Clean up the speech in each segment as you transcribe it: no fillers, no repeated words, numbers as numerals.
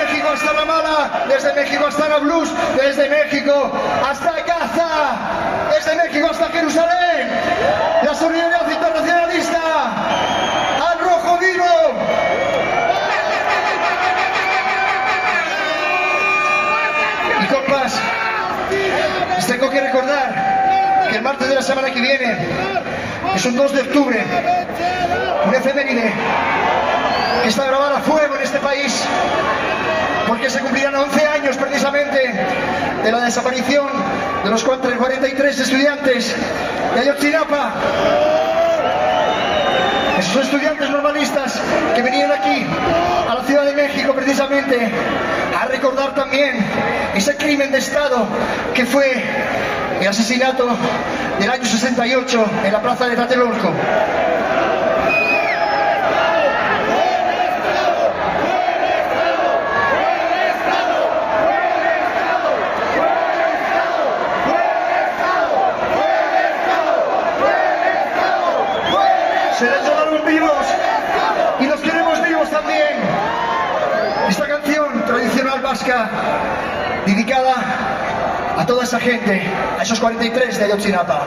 México hasta Ramala, desde México hasta Nablus, desde México hasta Gaza, desde México hasta Jerusalén, la solidaridad internacionalista, al rojo vivo. Y compas, les tengo que recordar que el martes de la semana que viene es un 2 de octubre, un efeméride que está grabada a fuego en este país, porque se cumplirán 11 años precisamente de la desaparición de los 43 estudiantes de Ayotzinapa. Esos estudiantes normalistas que venían aquí a la Ciudad de México precisamente a recordar también ese crimen de Estado que fue el asesinato del año 68 en la plaza de Tlatelolco. Se les llamaron vivos y los queremos vivos también. Esta canción tradicional vasca dedicada a toda esa gente, a esos 43 de Ayotzinapa.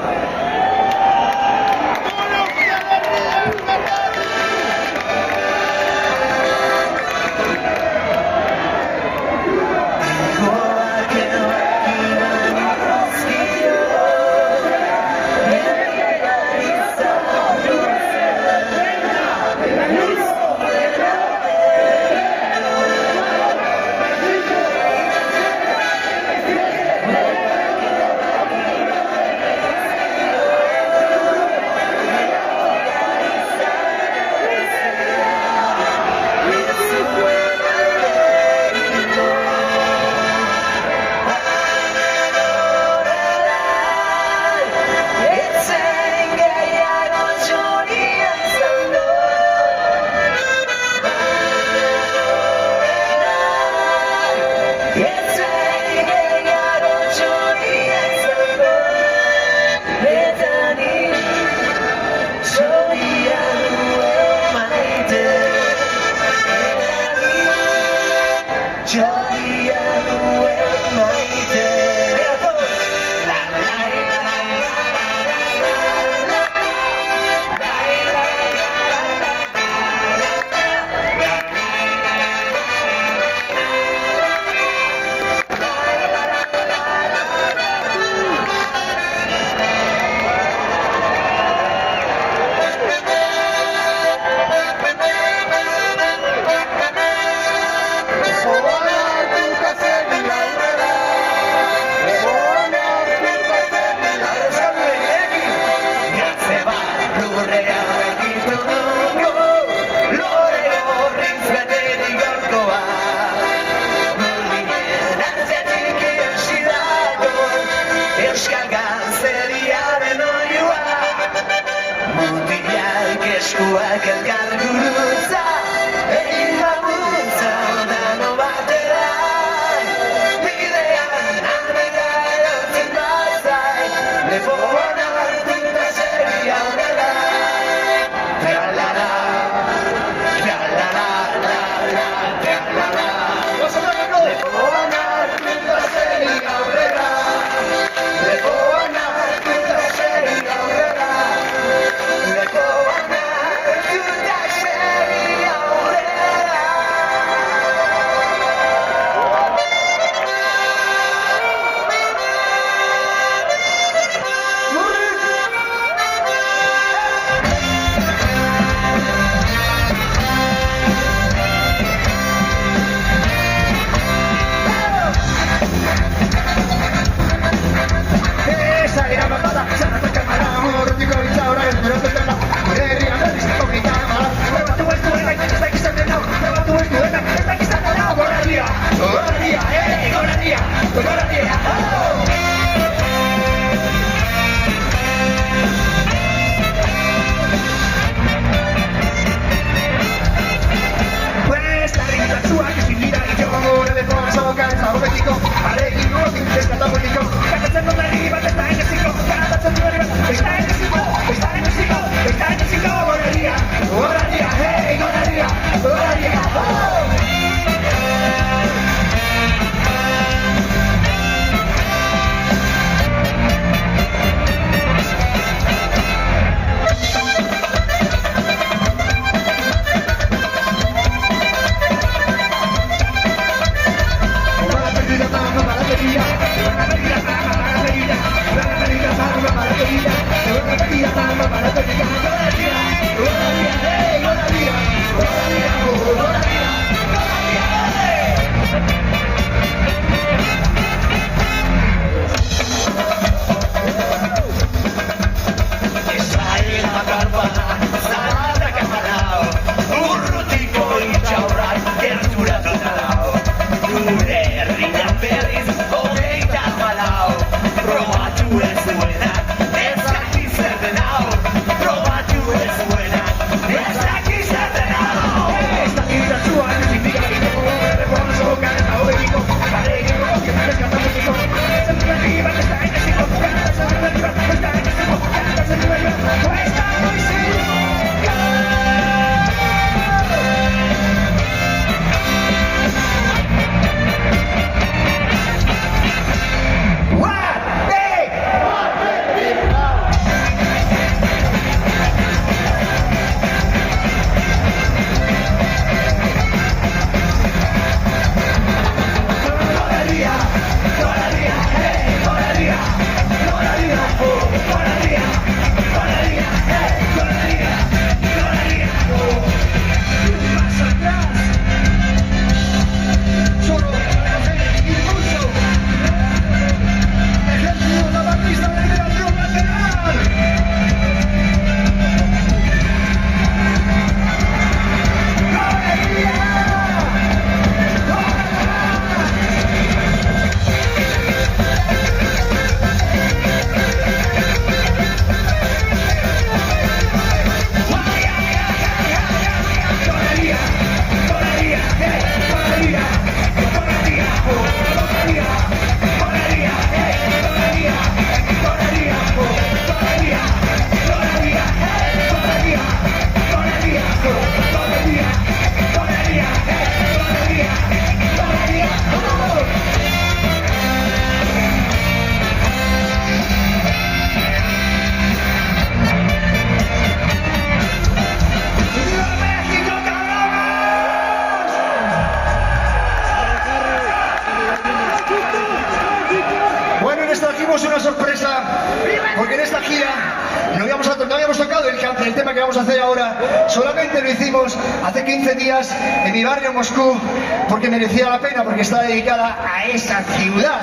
vamos a hacer ahora solamente lo hicimos hace 15 días en mi barrio Moscú, porque merecía la pena, porque está dedicada a esa ciudad.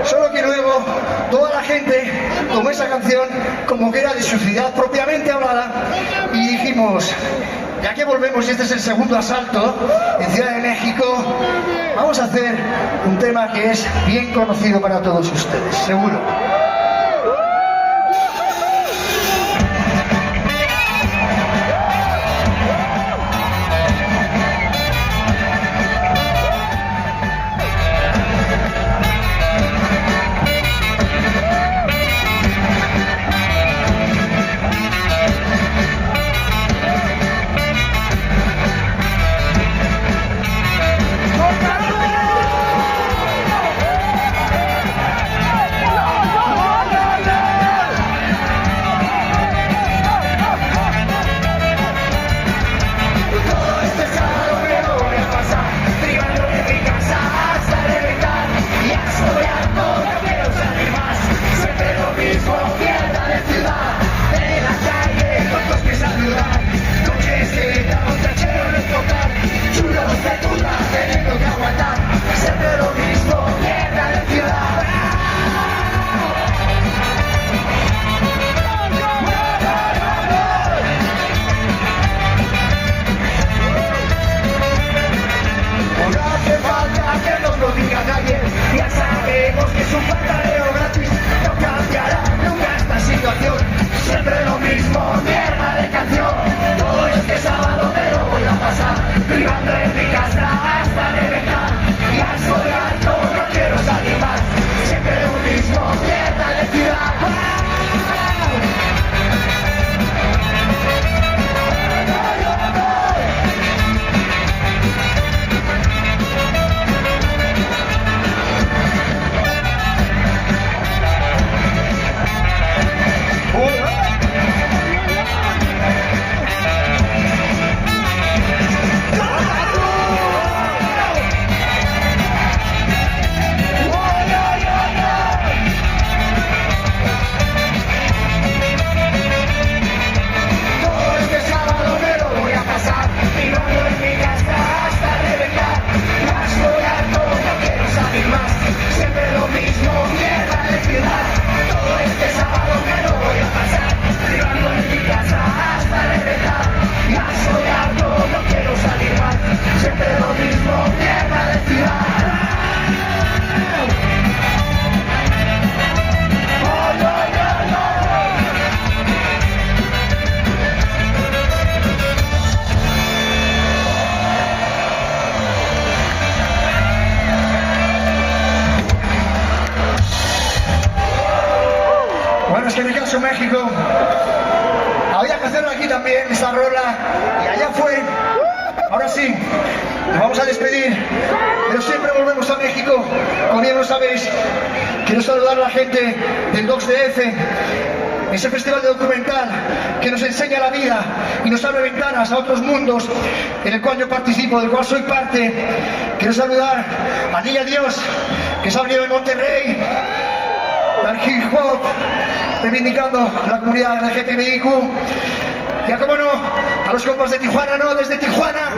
Solo que luego toda la gente tomó esa canción como que era de su ciudad propiamente hablada y dijimos, ya que volvemos y este es el segundo asalto en Ciudad de México, vamos a hacer un tema que es bien conocido para todos ustedes, seguro. Siempre lo mismo, mierda de canción. Todo este sábado me lo voy a pasar privando en mi casa hasta reventar. Ya soy alto, no quiero salir más. Siempre lo mismo, mierda de ciudad. En el caso México, había que hacerlo aquí también, esa rola, y allá fue. Ahora sí, nos vamos a despedir, pero siempre volvemos a México. Como bien lo sabéis, quiero saludar a la gente del 2DF, ese festival de documental que nos enseña la vida y nos abre ventanas a otros mundos en el cual yo participo, del cual soy parte. Quiero saludar a Niña Dios, que se ha venido de Monterrey, al hip hop, reivindicando la comunidad LGTBIQ, y a cómo no, a los compas de Tijuana, no, desde Tijuana,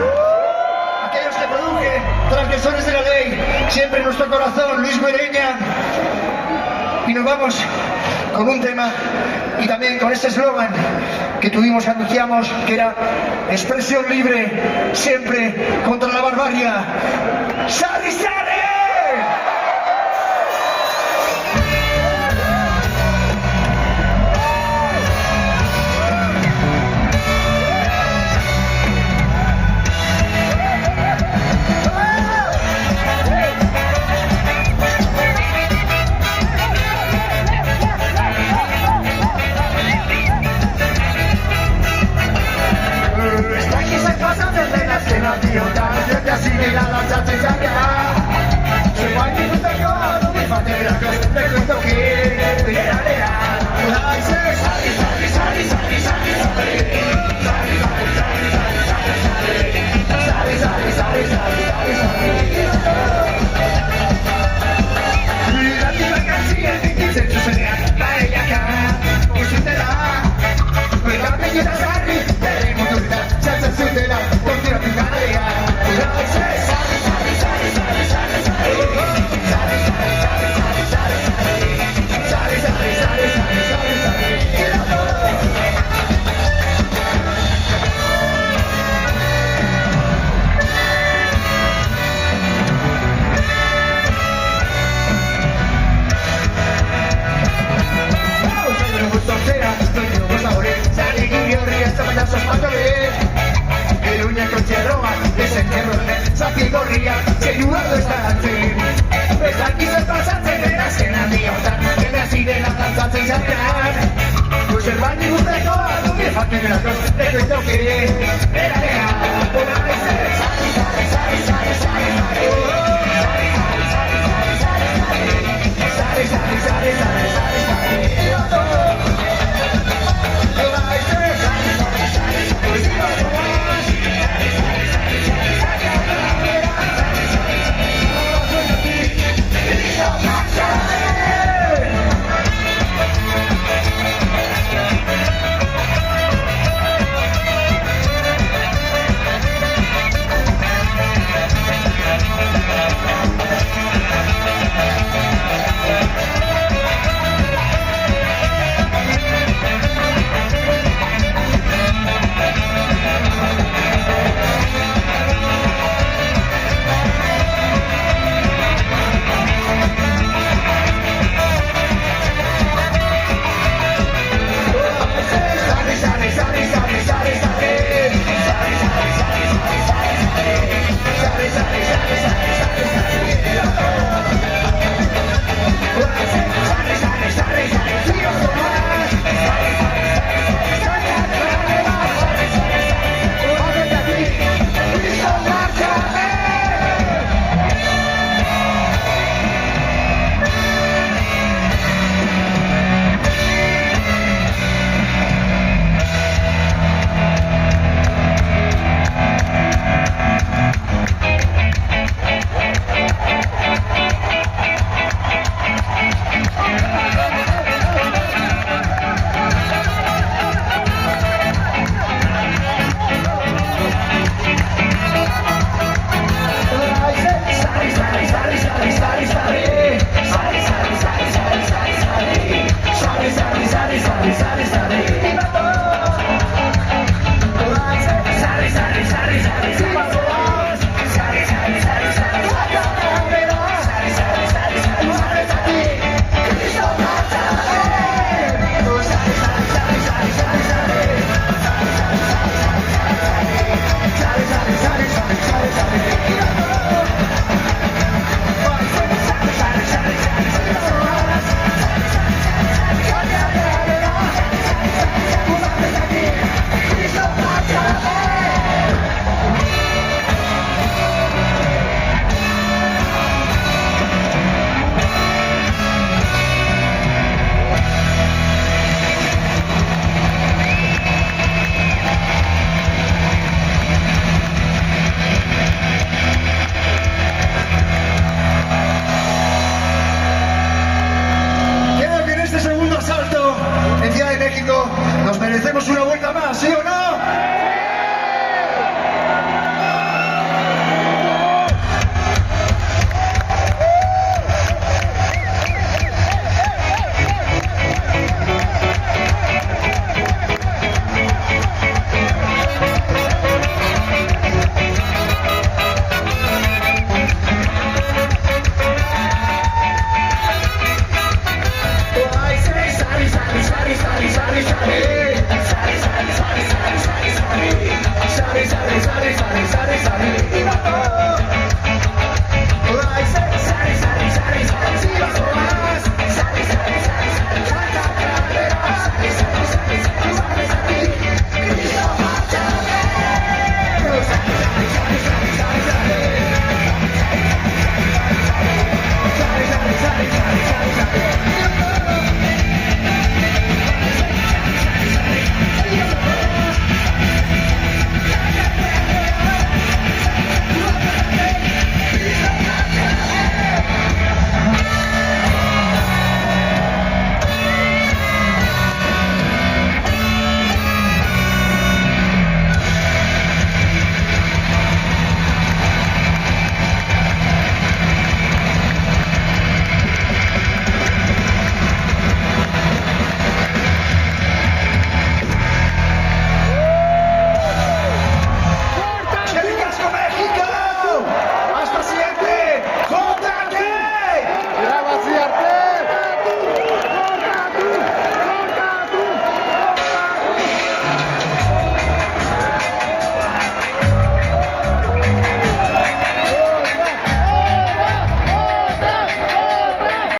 aquellos que produje, transgresores de la ley, siempre en nuestro corazón, Luis Guereña. Y nos vamos con un tema y también con ese eslogan que tuvimos, que anunciamos, que era expresión libre, siempre contra la barbarie. ¡Sari, sari! Pues ¿Nos merecemos una vuelta más, sí o no? Sorry.